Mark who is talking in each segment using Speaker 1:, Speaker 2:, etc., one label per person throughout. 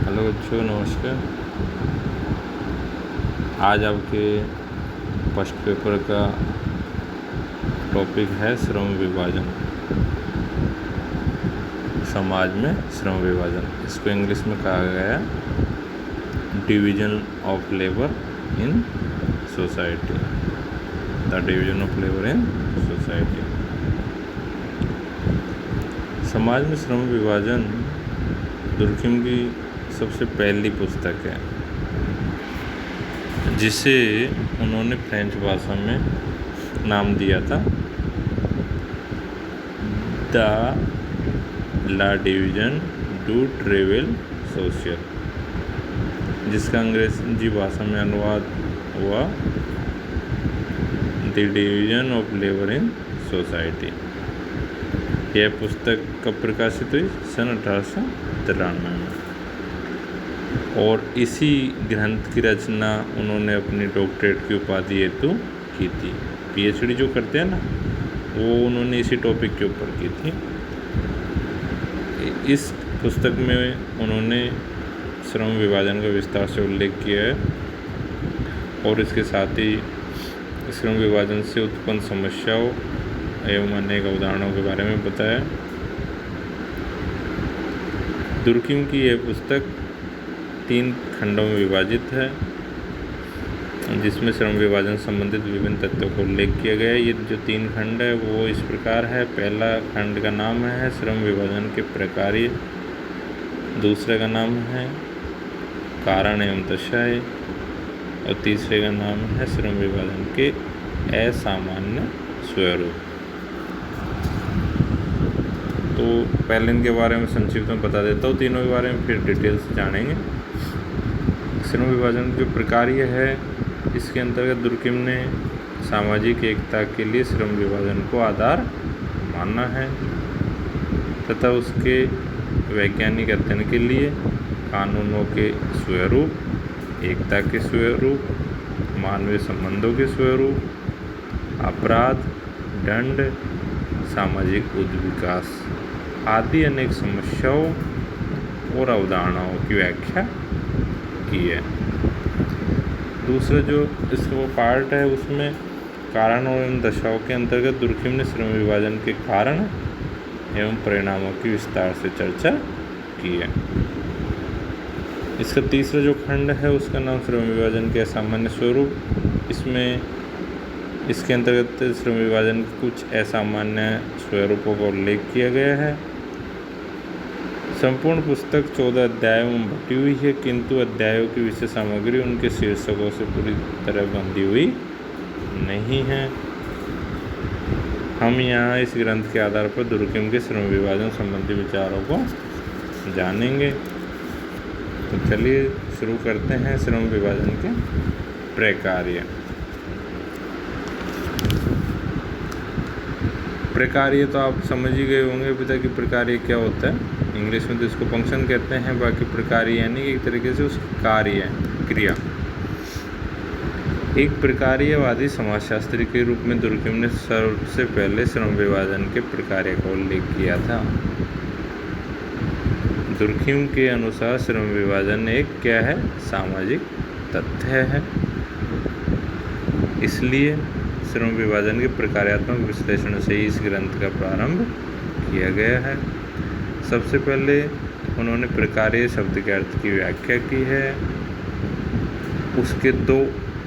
Speaker 1: Hello बच्चों, नमस्कार। आज आपके फर्स्ट पेपर का टॉपिक है श्रम विभाजन। समाज में श्रम विभाजन, इसको इंग्लिश में कहा गया है division of labour in society. The division of labour in society. समाज में श्रम विभाजन दुर्खिम की सबसे पहली पुस्तक है, जिसे उन्होंने फ्रेंच भाषा में नाम दिया था द ला डिवीजन डू ट्रेवल सोशल, जिसका अंग्रेजी भाषा में अनुवाद हुआ the division of labour in society. यह पुस्तक कब प्रकाशित हुई? सन 1893 में। और इसी ग्रंथ की रचना उन्होंने अपनी डॉक्टरेट की उपाधि हेतु की थी। पीएचडी जो करते हैं ना, वो उन्होंने इसी टॉपिक के ऊपर की थी। इस पुस्तक में उन्होंने श्रम विभाजन का विस्तार से उल्लेख किया है और इसके साथ ही श्रम विभाजन से उत्पन्न समस्याओं एवं अनेक उदाहरणों के बारे में बताया। दुर्खिम की यह पुस्तक 3 खंडों में विभाजित है, जिसमें श्रम विभाजन संबंधित विभिन्न तथ्यों को उल्लेख किया गया है। ये जो 3 खंड है वो इस प्रकार है। पहला खंड का नाम है श्रम विभाजन के प्रकार्य, दूसरे का नाम है कारण एवं दशाएं, और तीसरे का नाम है श्रम विभाजन के असामान्य स्वरूप। तो पहले इनके बारे में संक्षिप्त में बता देता हूँ, तीनों के बारे में फिर डिटेल से जानेंगे। श्रम विभाजन जो प्रकार्य है, इसके अंतर्गत दुर्खिम ने सामाजिक एकता के लिए श्रम विभाजन को आधार माना है तथा उसके वैज्ञानिक अध्ययन के लिए कानूनों के स्वरूप, एकता के स्वरूप, मानवीय संबंधों के स्वरूप, अपराध, दंड, सामाजिक उद्विकास आदि अनेक समस्याओं और अवधारणाओं की व्याख्या की है। दूसरा जो इसका पार्ट है, उसमें कारण और दशाओं के अंतर्गत दुर्खिम ने श्रम विभाजन के कारण एवं परिणामों की विस्तार से चर्चा की है। इसका तीसरा जो खंड है, उसका नाम श्रम विभाजन के असामान्य स्वरूप। इसमें इसके अंतर्गत श्रम विभाजन के कुछ असामान्य स्वरूपों का उल्लेख किया गया है। संपूर्ण पुस्तक 14 अध्यायों में बटी हुई है, किंतु अध्यायों की विषय सामग्री उनके शीर्षकों से पूरी तरह बंधी हुई नहीं है। हम यहाँ इस ग्रंथ के आधार पर दुर्खिम के श्रम विभाजन संबंधी विचारों को जानेंगे। तो चलिए शुरू करते हैं श्रम विभाजन के प्रकार्य। प्रकार्य तो आप समझ ही गए होंगे पिता कि प्रकार्य क्या होता है। इंग्लिश में तो इसको फंक्शन कहते हैं, बाकी प्रकार्य यानी एक तरीके से उसका कार्य है, क्रिया। एक प्रकार्यवादी समाजशास्त्री के रूप में दुर्खिम ने सबसे पहले श्रम विभाजन के प्रकार्य का उल्लेख किया था। दुर्खिम के अनुसार श्रम विभाजन एक क्या है? सामाजिक तथ्य है। इसलिए श्रम विभाजन के प्रकार्यात्मक विश्लेषण से ही इस ग्रंथ का प्रारंभ किया गया है। सबसे पहले उन्होंने प्रकार्य शब्द के अर्थ की व्याख्या की है। उसके 2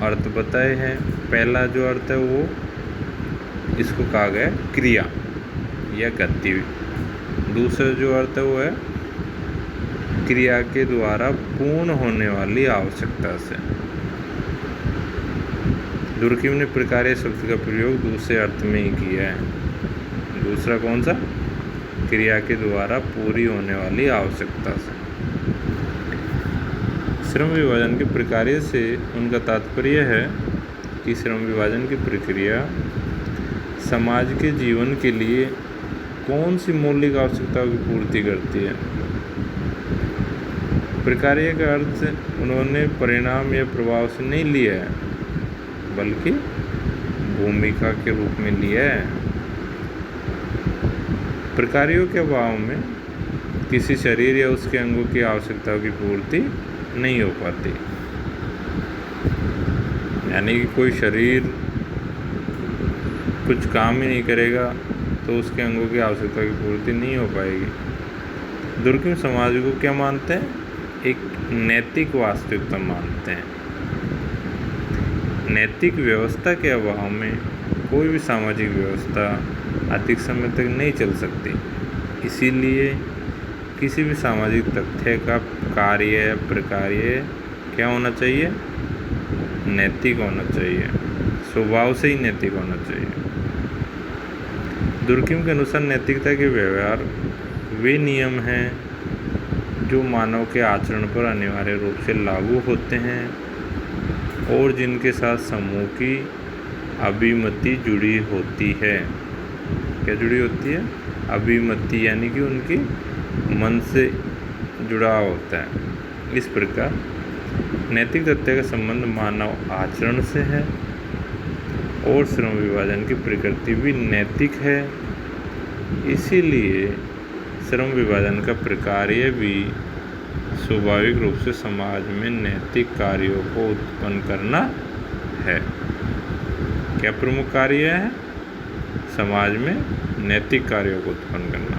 Speaker 1: अर्थ बताए हैं। पहला जो अर्थ है वो इसको कहा गया क्रिया या गति। दूसरा जो अर्थ है वो है क्रिया के द्वारा पूर्ण होने वाली आवश्यकता से। दुर्खिम ने प्रकार्य शब्द का प्रयोग दूसरे अर्थ में ही किया है। दूसरा कौन सा? क्रिया के द्वारा पूरी होने वाली आवश्यकता से। श्रम विभाजन के प्रकार्य से उनका तात्पर्य है कि श्रम विभाजन की प्रक्रिया समाज के जीवन के लिए कौन सी मौलिक आवश्यकताओं की पूर्ति करती है। प्रकार्य का अर्थ उन्होंने परिणाम या प्रभाव से नहीं लिया है, बल्कि भूमिका के रूप में लिया है। प्रकार्यों के अभाव में किसी शरीर या उसके अंगों की आवश्यकताओं की पूर्ति नहीं हो पाती। यानी कि कोई शरीर कुछ काम ही नहीं करेगा तो उसके अंगों की आवश्यकता की पूर्ति नहीं हो पाएगी। दुर्गम समाज को क्या मानते हैं? एक नैतिक वास्तविकता मानते हैं। नैतिक व्यवस्था के अभाव में कोई भी सामाजिक व्यवस्था अधिक समय तक नहीं चल सकती। इसीलिए किसी भी सामाजिक तथ्य का कार्य प्रकार्य क्या होना चाहिए? नैतिक होना चाहिए, स्वभाव से ही नैतिक होना चाहिए। दुर्कहिम के अनुसार नैतिकता के व्यवहार वे नियम हैं जो मानव के आचरण पर अनिवार्य रूप से लागू होते हैं और जिनके साथ समूह की अभिमति जुड़ी होती है। क्या जुड़ी होती है? अभिमति, यानी कि उनकी मन से जुड़ा होता है। इस प्रकार नैतिक तथ्य का संबंध मानव आचरण से है और श्रम विभाजन की प्रकृति भी नैतिक है। इसीलिए श्रम विभाजन का प्रकार्य भी स्वाभाविक रूप से समाज में नैतिक कार्यों को उत्पन्न करना है। क्या प्रमुख कार्य है? समाज में नैतिक कार्यों को उत्पन्न करना।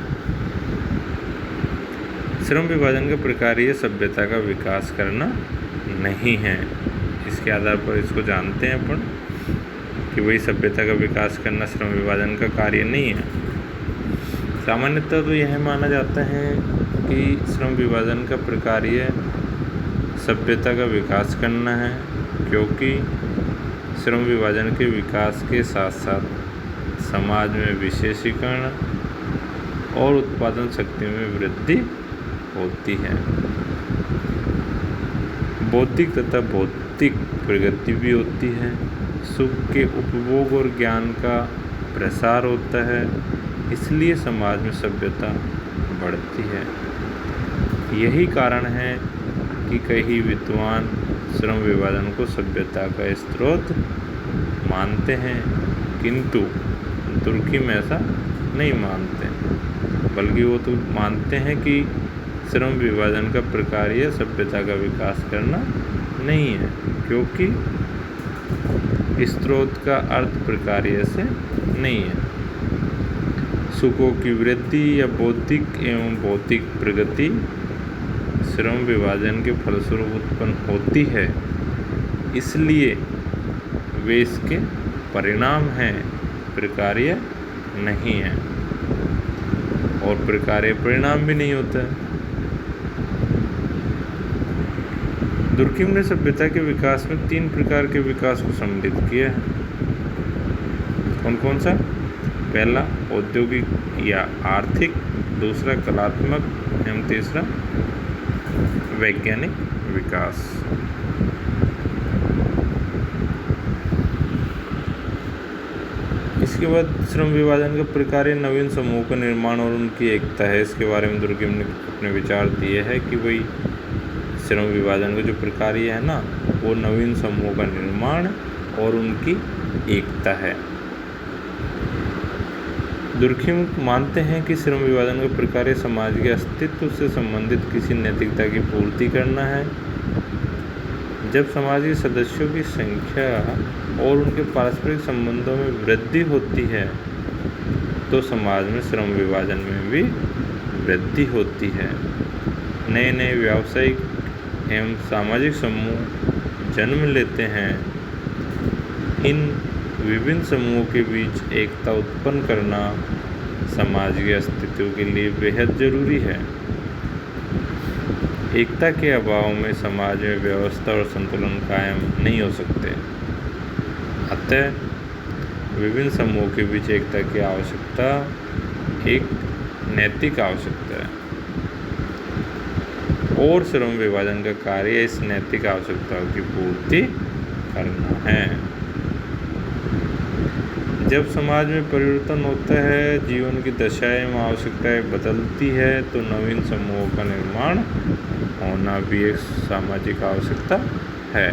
Speaker 1: श्रम विभाजन का प्रकार्य सभ्यता का विकास करना नहीं है। इसके आधार पर इसको जानते हैं अपन कि वही सभ्यता का विकास करना श्रम विभाजन का कार्य नहीं है। सामान्यतः तो यह माना जाता है कि श्रम विभाजन का प्रकार्य सभ्यता का विकास करना है, क्योंकि श्रम विभाजन के विकास के साथ साथ समाज में विशेषीकरण और उत्पादन शक्ति में वृद्धि होती है। बौद्धिक तथा भौतिक प्रगति भी होती है। सुख के उपभोग और ज्ञान का प्रसार होता है। इसलिए समाज में सभ्यता बढ़ती है। यही कारण है कि कई विद्वान श्रम विभाजन को सभ्यता का स्रोत मानते हैं, किंतु दुर्कहिम ऐसा नहीं मानते, बल्कि वो तो मानते हैं कि श्रम विभाजन का प्रकार्य सभ्यता का विकास करना नहीं है, क्योंकि स्रोत का अर्थ प्रकार्य से नहीं है। सुखों की वृद्धि या बौद्धिक एवं भौतिक प्रगति श्रम विभाजन के फलस्वरूप उत्पन्न होती है, इसलिए वे इसके परिणाम हैं, प्रकार्य नहीं है। और प्रकार्य परिणाम भी नहीं होता है। दुर्कहिम ने सभ्यता के विकास में 3 प्रकार के विकास को सम्मिलित किया है। कौन कौन सा? पहला औद्योगिक या आर्थिक, दूसरा कलात्मक एवं तीसरा वैज्ञानिक विकास। इसके बाद श्रम विभाजन का प्रकार्य नवीन समूह का निर्माण और उनकी एकता है। इसके बारे में दुर्कहिम ने अपने विचार दिए हैं कि भाई श्रम विभाजन का जो प्रकार्य है ना, वो नवीन समूह का निर्माण और उनकी एकता है। दुर्कहिम मानते हैं कि श्रम विभाजन का प्रकार्य समाज के अस्तित्व से संबंधित किसी नैतिकता की पूर्ति करना है। जब समाज के सदस्यों की संख्या और उनके पारस्परिक संबंधों में वृद्धि होती है तो समाज में श्रम विभाजन में भी वृद्धि होती है। नए नए व्यावसायिक एवं सामाजिक समूह जन्म लेते हैं। इन विभिन्न समूहों के बीच एकता उत्पन्न करना समाज के अस्तित्व के लिए बेहद जरूरी है। एकता के अभाव में समाज में व्यवस्था और संतुलन कायम नहीं हो सकते। अतः विभिन्न समूहों के बीच एकता की आवश्यकता एक नैतिक आवश्यकता है और श्रम विभाजन का कार्य इस नैतिक आवश्यकताओं की पूर्ति करना है। जब समाज में परिवर्तन होता है, जीवन की दशाएं एवं आवश्यकताएं बदलती है, तो नवीन समूहों का निर्माण होना भी एक सामाजिक आवश्यकता है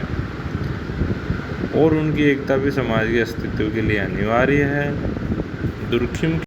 Speaker 1: और उनकी एकता भी समाज के अस्तित्व के लिए अनिवार्य है। दुर्कहिम